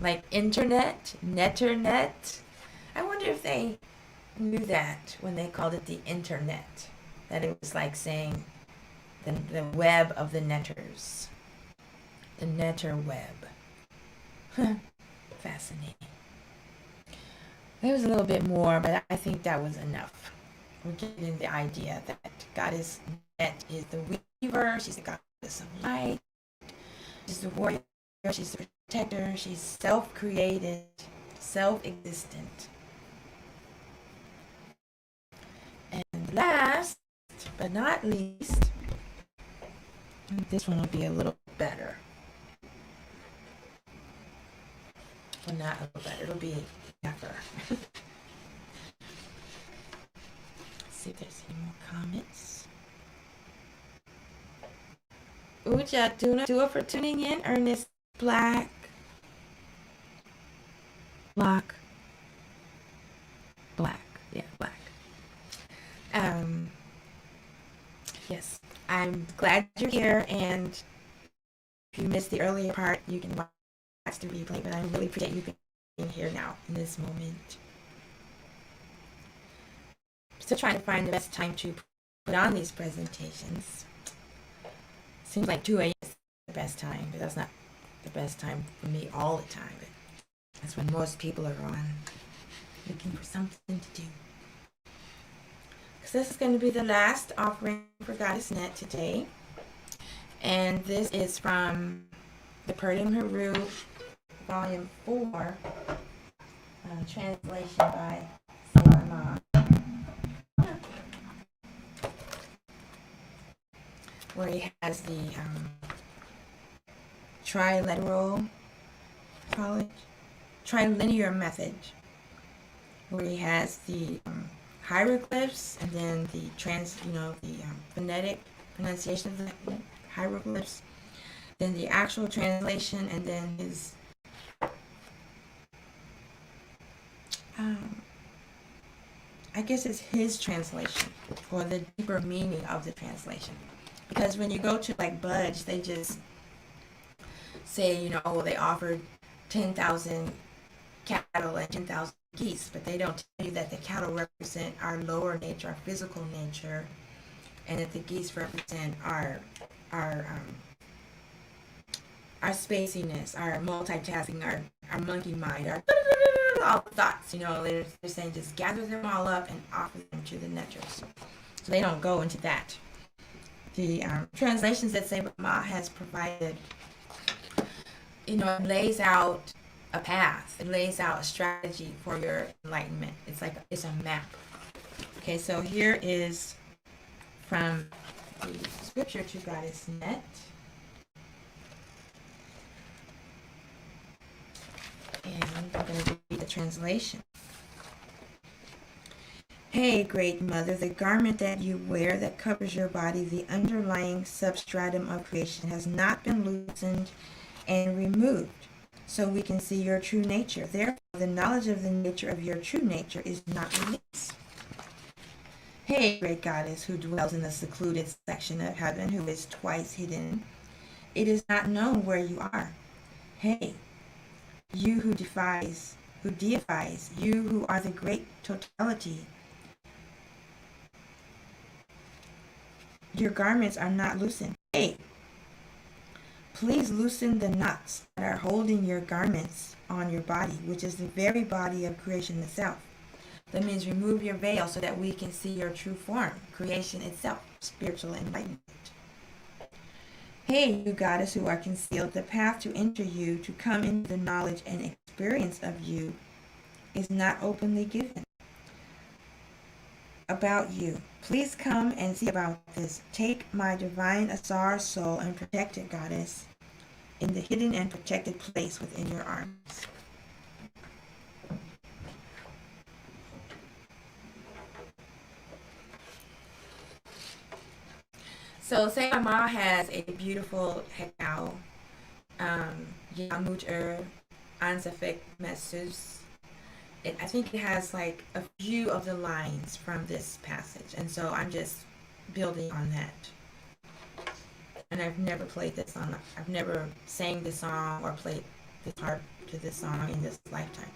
Like internet, Neternet. I wonder if they knew that when they called it the internet. That it was like saying the web of the netters. The netter web. Fascinating. There was a little bit more, but I think that was enough. We're getting the idea that Goddess Net is the weaver. She's the goddess of light. She's the warrior. She's the protector. She's self-created, self-existent. And last but not least, this one will be a little better. Well, not a little better. It'll be never. See if there's any more comments. Uja, do it for tuning in. Ernest Black. Black. Yeah, Black. Yes, I'm glad you're here, and if you missed the earlier part, you can watch the replay, but I really appreciate you being here now in this moment. Still trying to find the best time to put on these presentations. Seems like 2 a.m. is the best time, but that's not the best time for me all the time. But that's when most people are on, looking for something to do. So this is going to be the last offering for Goddess Net today. And this is from the Purdum Haru, Volume 4, translation by Sema, where he has the trilinear method, where he has the hieroglyphs and then the phonetic pronunciation of the hieroglyphs, then the actual translation, and then his I guess it's his translation, or the deeper meaning of the translation. Because when you go to like Budge, they just say, they offered 10,000 cattle and 10,000 geese, but they don't tell you that the cattle represent our lower nature, our physical nature, and that the geese represent our spaciness, our multitasking, our monkey mind, our all the thoughts. They're saying just gather them all up and offer them to the netters. So they don't go into that. The translations that Sema has provided, it lays out a path. It lays out a strategy for your enlightenment. It's a map. Okay, so here is from the scripture to Goddess Net. And I'm going to read the translation. Hey, Great Mother, the garment that you wear that covers your body, the underlying substratum of creation, has not been loosened and removed, so we can see your true nature. Therefore, the knowledge of the nature of your true nature is not released. Hey, Great Goddess, who dwells in the secluded section of heaven, who is twice hidden, it is not known where you are. Hey, you who defies who deifies, you who are the great totality. Your garments are not loosened. Hey, please loosen the knots that are holding your garments on your body, which is the very body of creation itself. That means remove your veil so that we can see your true form, creation itself, spiritual enlightenment. Hey, you goddess who are concealed, the path to enter you, to come into the knowledge and experience of you, is not openly given. About you. Please come and see about this. Take my divine Asar soul and protect it, goddess, in the hidden and protected place within your arms. So Sema Ma has a beautiful hekau, Yamut Ansefek Mesus. I think it has like a few of the lines from this passage, and so I'm just building on that. And I've never played this song. I've never sang this song or played this harp to this song in this lifetime.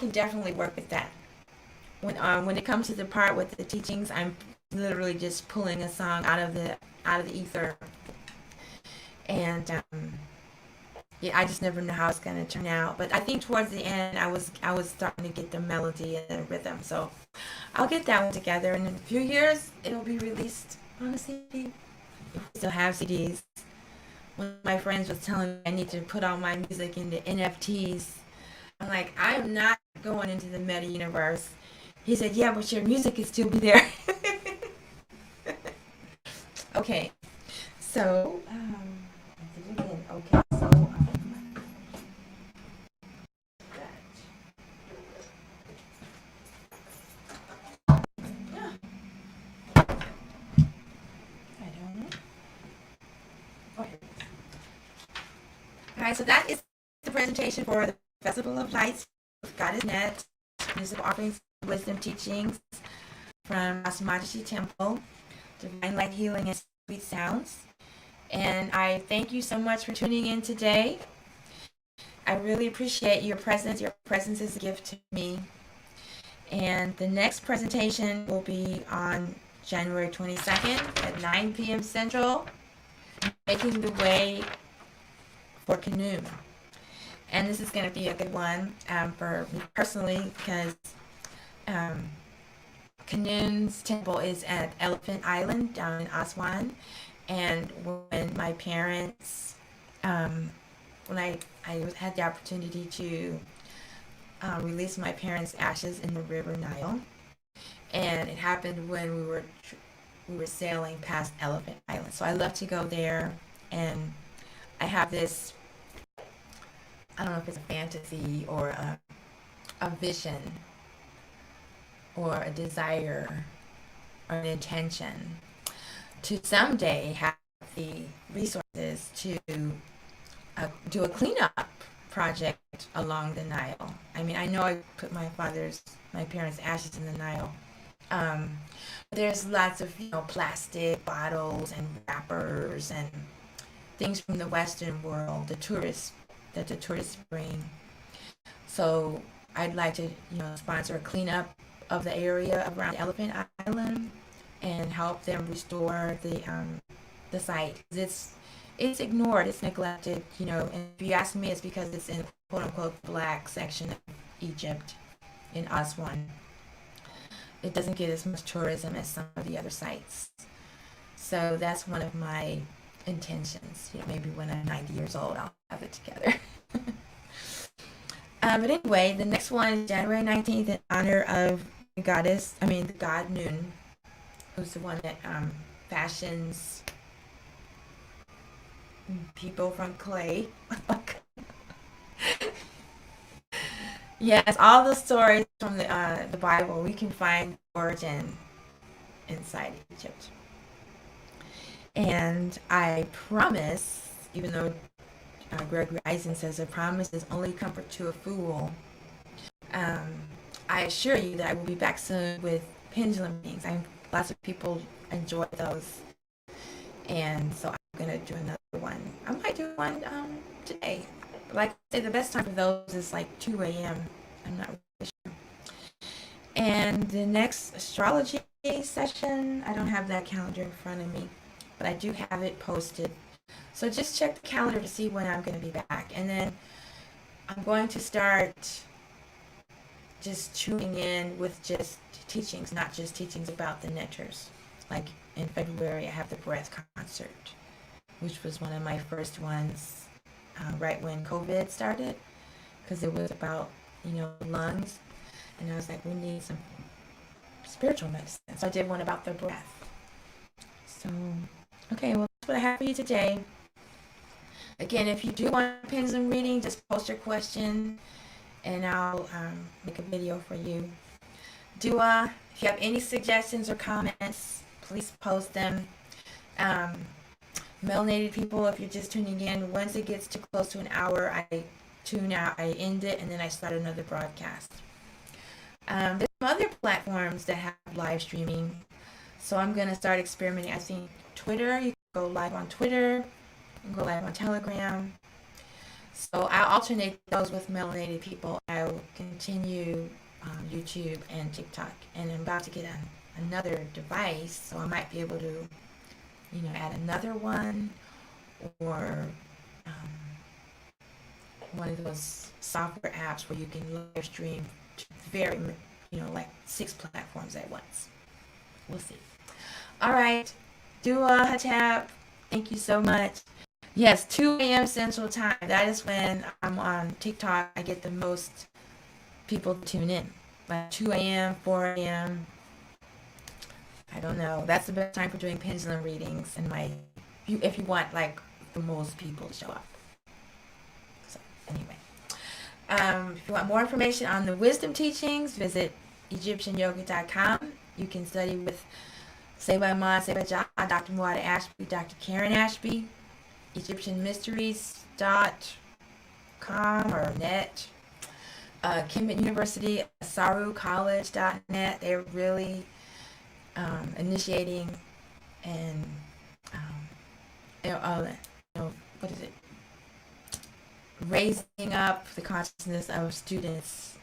can definitely work with that. When it comes to the part with the teachings, I'm literally just pulling a song out of the ether, and yeah, I just never know how it's gonna turn out. But I think towards the end, I was starting to get the melody and the rhythm. So I'll get that one together, and in a few years, it'll be released on a CD. If we still have CDs. One of my friends was telling me I need to put all my music into NFTs. I'm like, I am not going into the meta universe. He said, yeah, but your music could still be there. Okay, so okay, so yeah, I don't know. Okay. All right, so that is the presentation for the Festival of Lights, Goddess Net, musical offerings, wisdom teachings from AstMaataJi Temple, Divine Light Healing and Sweet Sounds. And I thank you so much for tuning in today. I really appreciate your presence. Your presence is a gift to me. And the next presentation will be on January 22nd at 9 p.m. Central, Making the Way for Canoe. And this is going to be a good one for me personally, because Canoe's temple is at Elephant Island down in Aswan. And when my parents, when I had the opportunity to release my parents' ashes in the River Nile, and it happened when we were sailing past Elephant Island. So I love to go there, and I have this, I don't know if it's a fantasy or a vision or a desire or an intention to someday have the resources to do a cleanup project along the Nile. I mean, I know I put my parents' ashes in the Nile. There's lots of plastic bottles and wrappers and things from the Western world, the tourists bring. So I'd like to sponsor a cleanup of the area around Elephant Island and help them restore the site. It's ignored, it's neglected, and if you ask me, it's because it's in quote unquote black section of Egypt in Aswan. It doesn't get as much tourism as some of the other sites. So that's one of my intentions. Maybe when I'm 90 years old, I'll have it together. But anyway, the next one is January 19th in honor of the god Nun, who's the one that fashions people from clay. Yes, all the stories from the Bible, we can find origin inside Egypt. And I promise, even though Gregory Eisen says a promise is only comfort to a fool, I assure you that I will be back soon with pendulum readings. Lots of people enjoy those, and so I'm gonna do another one. I might do one today. Like I say, the best time for those is like 2 a.m. I'm not really sure. And the next astrology session, I don't have that calendar in front of me, but I do have it posted. So just check the calendar to see when I'm going to be back. And then I'm going to start just tuning in with just teachings, not just teachings about the Neters. Like in February, I have the breath concert, which was one of my first ones right when COVID started, because it was about, lungs. And I was like, we need some spiritual medicine. So I did one about the breath. So, okay, well, that's what I have for you today. Again, if you do want a pendulum reading, just post your question and I'll make a video for you. If you have any suggestions or comments, please post them. Melanated people, if you're just tuning in, once it gets too close to an hour, I tune out, I end it, and then I start another broadcast. There's some other platforms that have live streaming, so I'm going to start experimenting. I think Twitter, you can go live on Twitter, you can go live on Telegram. So I'll alternate those with melanated people. I will continue YouTube and TikTok, and I'm about to get another device, so I might be able to, add another one, or one of those software apps where you can live stream to very, like 6 platforms at once. We'll see. All right, Dua Hotep, thank you so much. Yes, 2 a.m. Central Time. That is when I'm on TikTok. I get the most people to tune in. Like 2 a.m., 4 a.m. I don't know. That's the best time for doing pendulum readings. And if you want like the most people to show up. So anyway, if you want more information on the wisdom teachings, visit EgyptianYoga.com. You can study with Sema AstMaataJi, Dr. Muada Ashby, Dr. Karen Ashby. EgyptianMysteries.com or net. Kemet University, AsaruCollege.net. They're really initiating and what is it? Raising up the consciousness of students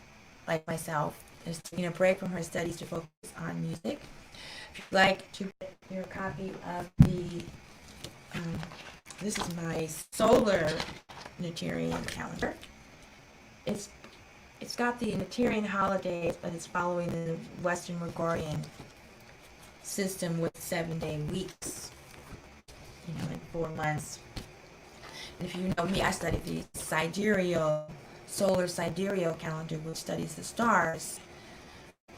like myself. Just taking a break from her studies to focus on music. If you'd like to get your copy of the this is my solar Neterian calendar. It's got the Neterian holidays, but it's following the Western Gregorian system with 7-day weeks, in 4 months. And if you know me, I studied the solar sidereal calendar, which studies the stars,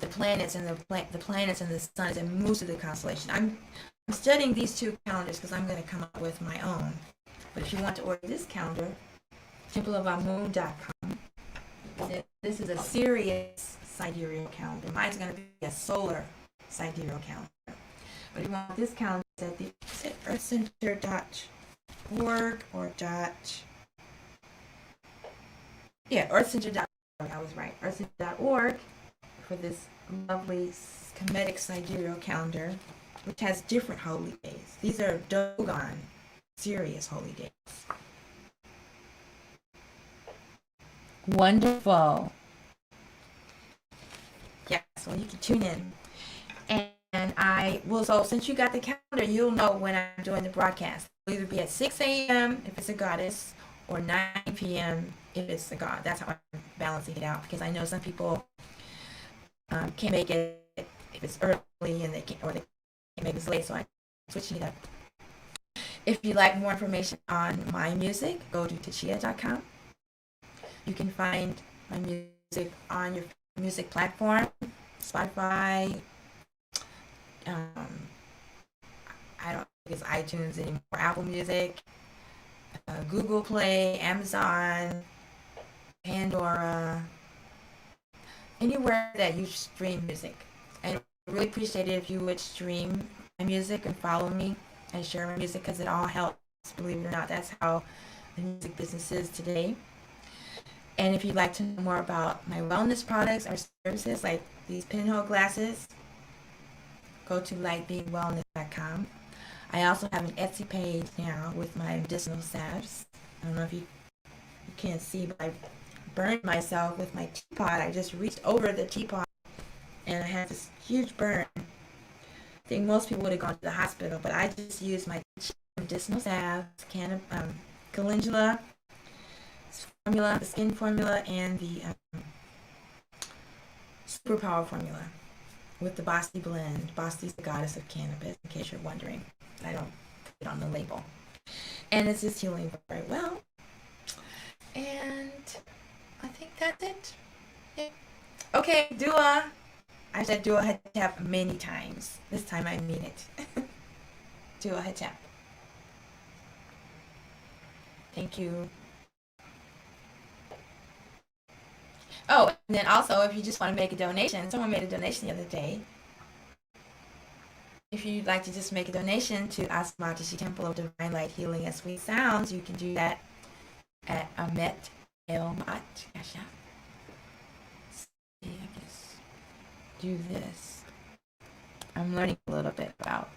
the planets, and the planets and the suns, and moves of the constellation. I'm studying these 2 calendars because I'm going to come up with my own. But if you want to order this calendar, templeofamun.com. This is a Sirius sidereal calendar. Mine's going to be a solar sidereal calendar. But if you want this calendar, it's at earthcenter.org or earthcenter.org. I was right. earthcenter.org for this lovely Kemetic sidereal calendar, which has different holy days. These are Dogon, Sirius holy days. Wonderful. Yeah, so you can tune in. And so since you got the calendar, you'll know when I'm doing the broadcast. It'll either be at 6 a.m. if it's a goddess, or 9 p.m. if it's a god. That's how I'm balancing it out, because I know some people can't make it if it's early, and they can't make it late, so I'm switching it up. If you'd like more information on my music, go to Tchiya.com. You can find my music on your music platform, Spotify. I don't think it's iTunes anymore. Apple Music, Google Play, Amazon, Pandora, anywhere that you stream music. And I really appreciate it if you would stream my music and follow me and share my music, because it all helps. Believe it or not, that's how the music business is today. And if you'd like to know more about my wellness products or services, like these pinhole glasses, go to lightbeingwellness.com. I also have an Etsy page now with my medicinal salves. I don't know if you can't see, but I burned myself with my teapot. I just reached over the teapot and I had this huge burn. I think most people would have gone to the hospital, but I just used my medicinal salves, calendula formula, the skin formula, and the superpower formula with the Basti blend. Basti is the goddess of cannabis, in case you're wondering. I don't put it on the label. And it's just healing very well. And I think that's it. Yeah. Okay, Dua. I said Dua Hotep many times. This time I mean it. Dua Hotep. Thank you. Oh, and then also, if you just want to make a donation, someone made a donation the other day. If you'd like to just make a donation to AstMaataJi, Temple of Divine Light, Healing, and Sweet Sounds, you can do that at Amet Elmat. Gosh, yeah. See, I guess do this. I'm learning a little bit about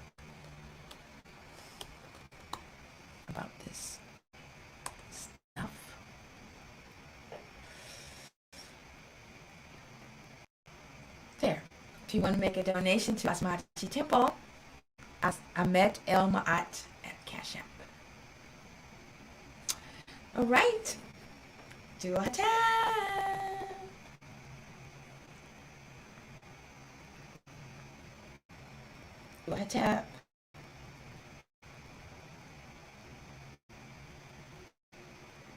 this stuff. If you want to make a donation to AstMaataJi Temple, Amet El Maat at Cash App. All right. Do a Hotep. Do a Hotep.